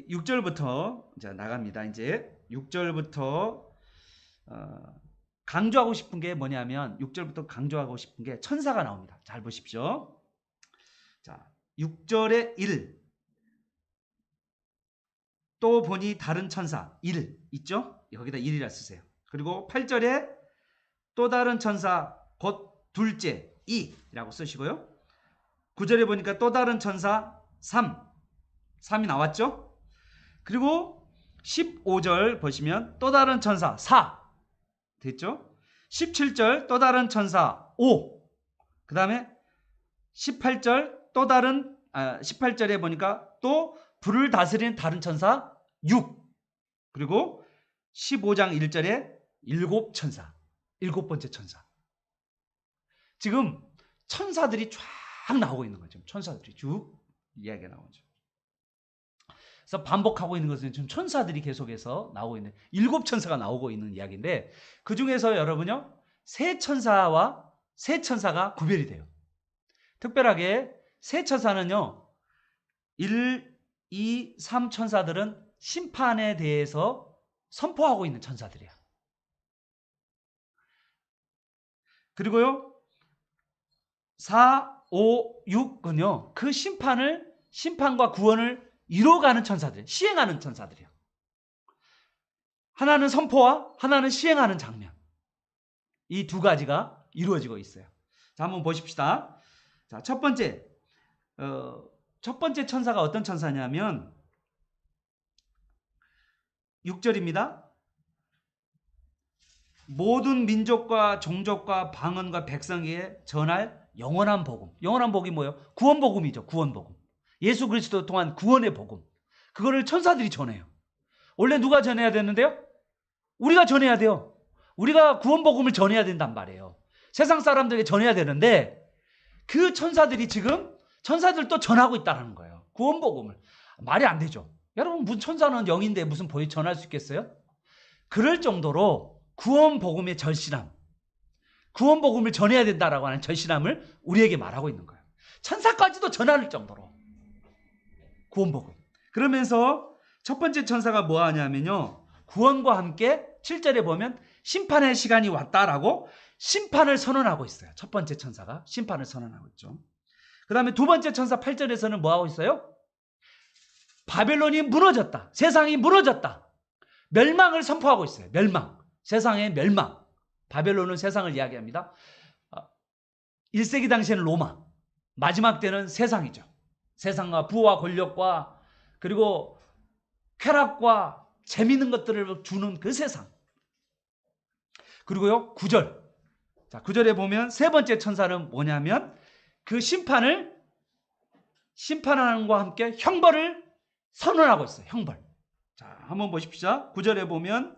우리 6절부터 이제 나갑니다. 이제 6절부터 강조하고 싶은 게 뭐냐면 6절부터 강조하고 싶은 게 천사가 나옵니다. 잘 보십시오. 자, 6절에 1. 또 보니 다른 천사 1 있죠? 여기다 1이라 쓰세요. 그리고 8절에 또 다른 천사 곧 둘째 2라고 쓰시고요. 9절에 보니까 또 다른 천사 3이 나왔죠? 그리고 15절 보시면 또 다른 천사 4 됐죠? 17절 또 다른 천사 5. 그 다음에 18절 또 다른 18절에 보니까 또 불을 다스리는 다른 천사 6. 그리고 15장 1절에 7천사 7번째 천사. 지금 천사들이 쫙 나오고 있는 거죠. 천사들이 쭉 이야기가 나오죠. 그래서 반복하고 있는 것은 지금 천사들이 계속해서 나오고 있는 7천사가 나오고 있는 이야기인데 그 중에서 여러분요 세 천사가 구별이 돼요. 특별하게 세 천사는요 1, 2, 3 천사들은 심판에 대해서 선포하고 있는 천사들이야. 그리고요 4, 5, 6은요 그 심판과 구원을 이뤄가는 천사들, 시행하는 천사들이에요. 하나는 선포와 하나는 시행하는 장면. 이 두 가지가 이루어지고 있어요. 자, 한번 보십시다. 자, 첫 번째 천사가 어떤 천사냐면 6절입니다. 모든 민족과 종족과 방언과 백성에게 전할 영원한 복음. 영원한 복음이 뭐예요? 구원 복음이죠. 구원 복음. 예수 그리스도 통한 구원의 복음. 그거를 천사들이 전해요. 원래 누가 전해야 되는데요? 우리가 전해야 돼요. 우리가 구원 복음을 전해야 된단 말이에요. 세상 사람들에게 전해야 되는데 그 천사들이 지금 천사들도 전하고 있다는 거예요. 구원 복음을. 말이 안 되죠. 여러분 무슨 천사는 영인데 무슨 보이 전할 수 있겠어요? 그럴 정도로 구원 복음의 절실함, 구원 복음을 전해야 된다라고 하는 절실함을 우리에게 말하고 있는 거예요. 천사까지도 전할 정도로 구원 복음. 그러면서 첫 번째 천사가 뭐 하냐면요. 구원과 함께 7절에 보면 심판의 시간이 왔다라고 심판을 선언하고 있어요. 첫 번째 천사가 심판을 선언하고 있죠. 그 다음에 두 번째 천사 8절에서는 뭐 하고 있어요? 바벨론이 무너졌다. 세상이 무너졌다. 멸망을 선포하고 있어요. 멸망. 세상의 멸망. 바벨론은 세상을 이야기합니다. 1세기 당시에는 로마. 마지막 때는 세상이죠. 세상과 부와 권력과 그리고 쾌락과 재미있는 것들을 주는 그 세상. 그리고요 9절. 자, 9절에 보면 세 번째 천사는 뭐냐면 그 심판을 심판하는 것과 함께 형벌을 선언하고 있어요. 형벌. 자, 한번 보십시오. 9절에 보면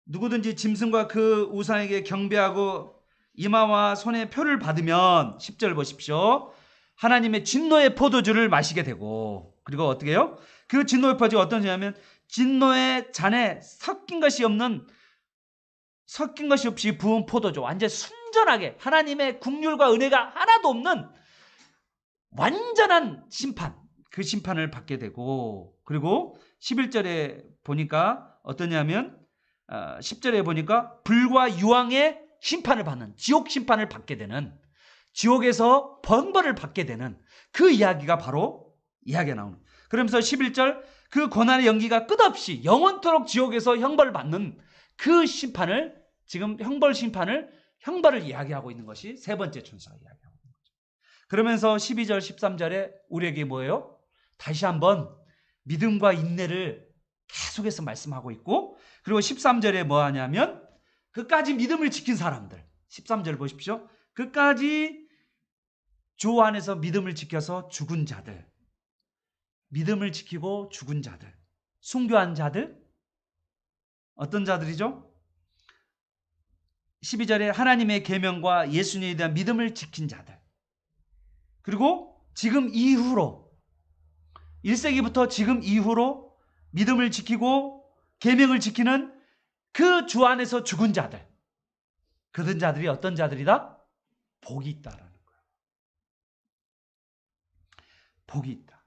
누구든지 짐승과 그 우상에게 경배하고 이마와 손에 표를 받으면 10절 보십시오. 하나님의 진노의 포도주를 마시게 되고 그리고 어떻게 해요? 그 진노의 포도주가 어떤 냐면 진노의 잔에 섞인 것이 없이 부은 포도주. 완전 순전하게 하나님의 긍휼과 은혜가 하나도 없는 완전한 심판. 그 심판을 받게 되고 그리고 11절에 보니까 어떠냐면 10절에 보니까 불과 유황의 심판을 받는 지옥 심판을 받게 되는 지옥에서 번벌을 받게 되는 그 이야기가 바로 이야기가 나오는. 그러면서 11절 그 고난의 연기가 끝없이 영원토록 지옥에서 형벌을 받는 그 심판을 지금 형벌을 이야기하고 있는 것이 세 번째 천사가 이야기하고 있는 거죠. 그러면서 12절 13절에 우리에게 뭐예요? 다시 한번 믿음과 인내를 계속해서 말씀하고 있고 그리고 13절에 뭐 하냐면 그까지 믿음을 지킨 사람들 13절 보십시오. 그까지 주 안에서 믿음을 지켜서 죽은 자들 믿음을 지키고 죽은 자들 순교한 자들 어떤 자들이죠? 12절에 하나님의 계명과 예수님에 대한 믿음을 지킨 자들 그리고 지금 이후로 1세기부터 지금 이후로 믿음을 지키고 계명을 지키는 그 주 안에서 죽은 자들 그런 자들이 어떤 자들이다? 복이 있다라는 거예요. 복이 있다.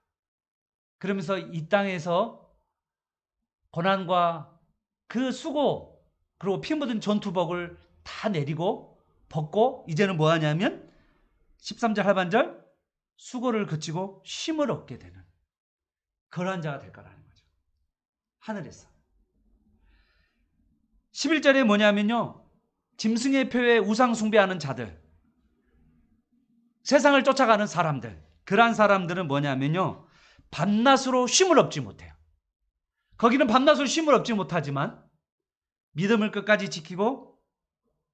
그러면서 이 땅에서 고난과 그 수고 그리고 피 묻은 전투복을 다 내리고 벗고 이제는 뭐 하냐면 13절 하반절 수고를 그치고 쉼을 얻게 되는 그러한 자가 될 거라는 거죠. 하늘에서. 11절에 뭐냐면요. 짐승의 표에 우상 숭배하는 자들, 세상을 쫓아가는 사람들, 그러한 사람들은 뭐냐면요. 밤낮으로 쉼을 얻지 못해요. 거기는 밤낮으로 쉼을 얻지 못하지만 믿음을 끝까지 지키고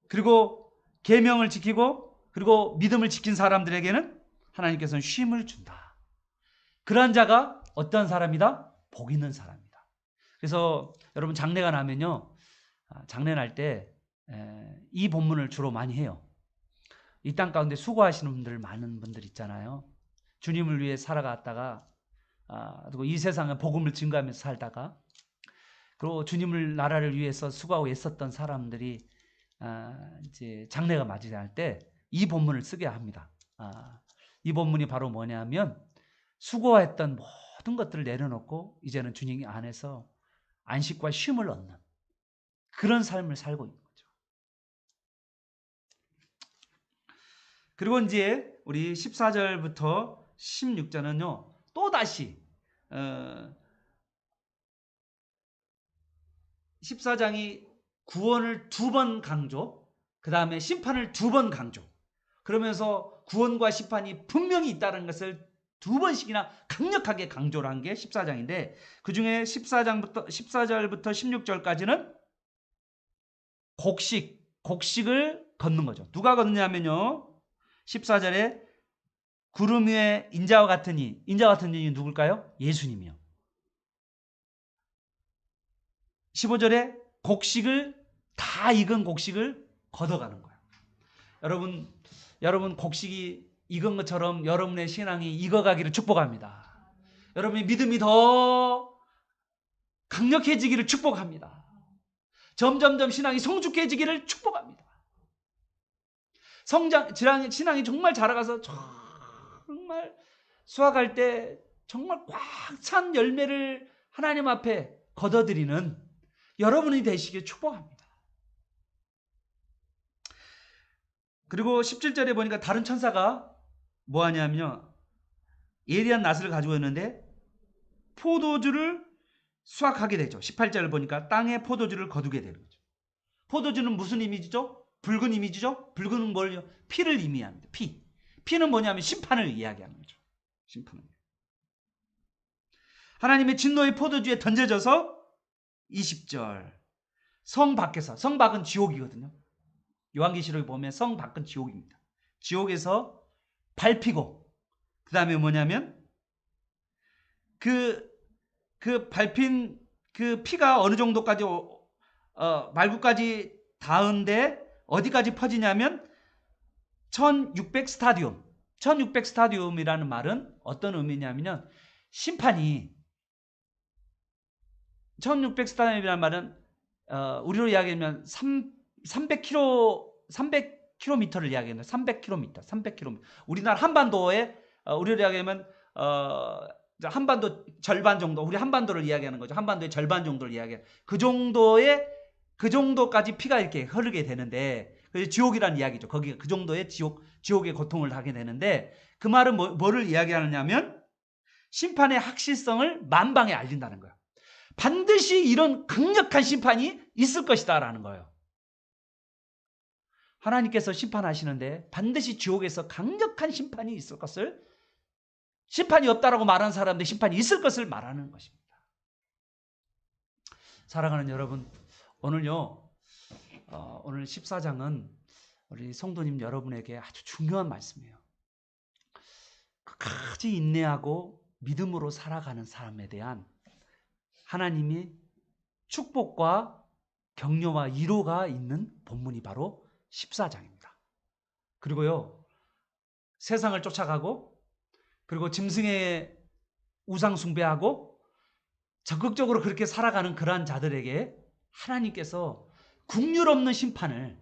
그리고 계명을 지키고 그리고 믿음을 지킨 사람들에게는 하나님께서는 쉼을 준다. 그러한 자가 어떤 사람이다? 복 있는 사람이다. 그래서 여러분 장례가 나면요. 장례 날 때 이 본문을 주로 많이 해요. 이 땅 가운데 수고하시는 분들 많은 분들 있잖아요. 주님을 위해 살아갔다가 그리고 이 세상에 복음을 증거하면서 살다가 그리고 주님을 나라를 위해서 수고하고 애썼던 사람들이 이제 장례가 맞이할 때 이 본문을 쓰게 합니다. 이 본문이 바로 뭐냐면 수고했던 모든 것들을 내려놓고 이제는 주님 안에서 안식과 쉼을 얻는 그런 삶을 살고 있는 거죠. 그리고 이제 우리 14절부터 16절은요. 또다시 14장이 구원을 2번 강조, 그 다음에 심판을 2번 강조. 그러면서 구원과 심판이 분명히 있다는 것을 2번씩이나 강력하게 강조를 한 게 14장인데 그 중에 14절부터 16절까지는 곡식을 걷는 거죠. 누가 걷느냐면요. 14절에 구름 위에 인자와 같은 이, 인자와 같은 이는 누굴까요? 예수님이요. 15절에 다 익은 곡식을 걷어가는 거예요. 여러분 곡식이 익은 것처럼 여러분의 신앙이 익어가기를 축복합니다. 여러분의 믿음이 더 강력해지기를 축복합니다. 점점점 신앙이 성숙해지기를 축복합니다. 신앙이 정말 자라가서 정말 수확할 때 정말 꽉 찬 열매를 하나님 앞에 거둬들이는 여러분이 되시길 축복합니다. 그리고 17절에 보니까 다른 천사가 뭐 하냐면요. 예리한 낫을 가지고 있는데 포도주를 수확하게 되죠. 18절을 보니까 땅에 포도주를 거두게 되는 거죠. 포도주는 무슨 이미지죠? 붉은 이미지죠? 붉은 뭘요? 피를 의미합니다. 피는 뭐냐면 심판을 이야기하는 거죠. 심판을. 하나님의 진노의 포도주에 던져져서 20절 성 밖에서, 성 밖은 지옥이거든요. 요한계시록에 보면 성 밖은 지옥입니다. 지옥에서 밟히고 그 다음에 뭐냐면 그 밟힌 그 피가 어느 정도까지 말구까지 닿은데 어디까지 퍼지냐면 1600 스타디움. 1600 스타디움이라는 말은 어떤 의미냐면 심판이 1600 스타디움이라는 말은 우리로 이야기하면 300km를 이야기하는 300km. 우리나라 한반도에 우리로 이야기하면 한반도 절반 정도, 우리 한반도를 이야기하는 거죠. 한반도의 절반 정도를 이야기하는 그 정도까지 피가 이렇게 흐르게 되는데 그래서 지옥이라는 이야기죠. 거기가 그 정도의 지옥의 고통을 하게 되는데 그 말은 뭐를 이야기하느냐면 심판의 확실성을 만방에 알린다는 거예요. 반드시 이런 강력한 심판이 있을 것이다 라는 거예요. 하나님께서 심판하시는데 반드시 지옥에서 강력한 심판이 있을 것을, 심판이 없다라고 말하는 사람들 심판이 있을 것을 말하는 것입니다. 사랑하는 여러분, 오늘요 오늘 14장은 우리 성도님 여러분에게 아주 중요한 말씀이에요. 끝까지 인내하고 믿음으로 살아가는 사람에 대한 하나님이 축복과 격려와 위로가 있는 본문이 바로 14장입니다. 그리고요 세상을 쫓아가고 그리고 짐승의 우상 숭배하고 적극적으로 그렇게 살아가는 그러한 자들에게 하나님께서 긍휼 없는 심판을,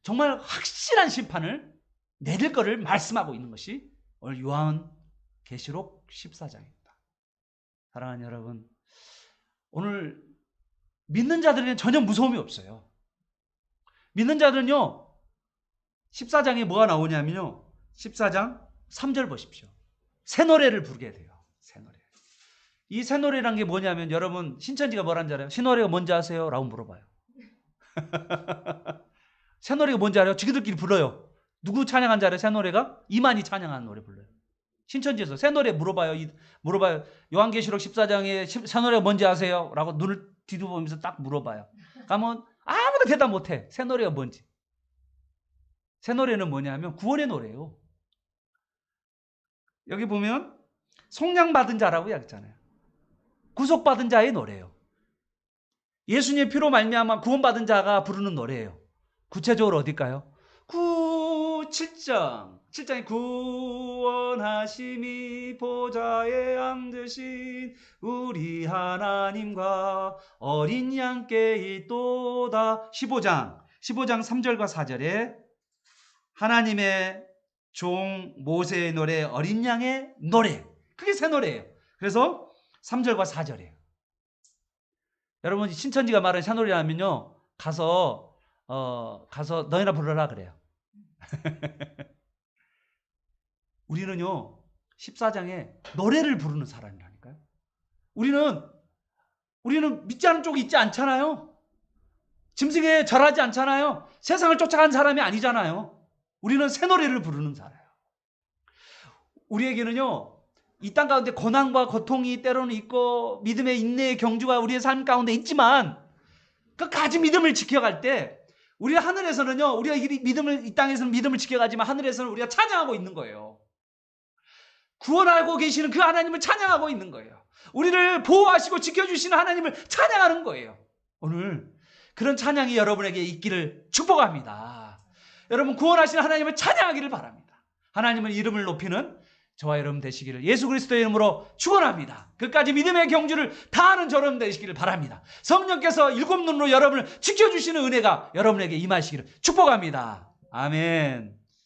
정말 확실한 심판을 내릴 것을 말씀하고 있는 것이 오늘 요한계시록 14장입니다. 사랑하는 여러분, 오늘 믿는 자들에게는 전혀 무서움이 없어요. 믿는 자들은요, 14장에 뭐가 나오냐면요, 14장 3절 보십시오. 새 노래를 부르게 돼요. 새 노래. 이 새 노래란 게 뭐냐면, 여러분 신천지가 뭐라는 줄 알아요? 신노래가 뭔지 아세요? 라고 물어봐요. 새 노래가 뭔지 알아요? 지그들끼리 불러요. 누구 찬양한 줄 알아요? 새 노래가? 이만희 찬양한 노래 불러요. 신천지에서 새 노래 물어봐요. 물어봐요. 요한계시록 14장에 새 노래가 뭔지 아세요? 라고 눈을 뒤집어보면서 딱 물어봐요. 그러면 아무도 대답 못해. 새 노래가 뭔지. 새 노래는 뭐냐면 구원의 노래예요. 여기 보면 속량받은 자라고 이야기했잖아요. 구속받은 자의 노래예요. 예수님의 피로 말미암아 구원받은 자가 부르는 노래예요. 구체적으로 어딜까요? 7장에 구원하심이 보좌에 앉으신 우리 하나님과 어린 양께 있도다. 15장 3절과 4절에 하나님의 종 모세의 노래, 어린 양의 노래, 그게 새 노래예요. 그래서 3절과 4절이에요. 여러분 신천지가 말하는 새 노래라면요, 가서 너희나 불러라 그래요. 우리는요 14장에 노래를 부르는 사람이라니까요. 우리는 믿지 않은 쪽이 있지 않잖아요. 짐승에 절하지 않잖아요. 세상을 쫓아간 사람이 아니잖아요. 우리는 새 노래를 부르는 사람이에요. 우리에게는요 이 땅 가운데 고난과 고통이 때로는 있고 믿음의 인내의 경주가 우리의 삶 가운데 있지만, 끝까지 믿음을 지켜갈 때 우리 하늘에서는요, 우리가 이 땅에서는 믿음을 지켜가지만 하늘에서는 우리가 찬양하고 있는 거예요. 구원하고 계시는 그 하나님을 찬양하고 있는 거예요. 우리를 보호하시고 지켜주시는 하나님을 찬양하는 거예요. 오늘 그런 찬양이 여러분에게 있기를 축복합니다. 여러분 구원하시는 하나님을 찬양하기를 바랍니다. 하나님의 이름을 높이는 저와 여러분 되시기를 예수 그리스도의 이름으로 축원합니다. 끝까지 믿음의 경주를 다하는 저러분 되시기를 바랍니다. 성령께서 일곱 눈으로 여러분을 지켜주시는 은혜가 여러분에게 임하시기를 축복합니다. 아멘.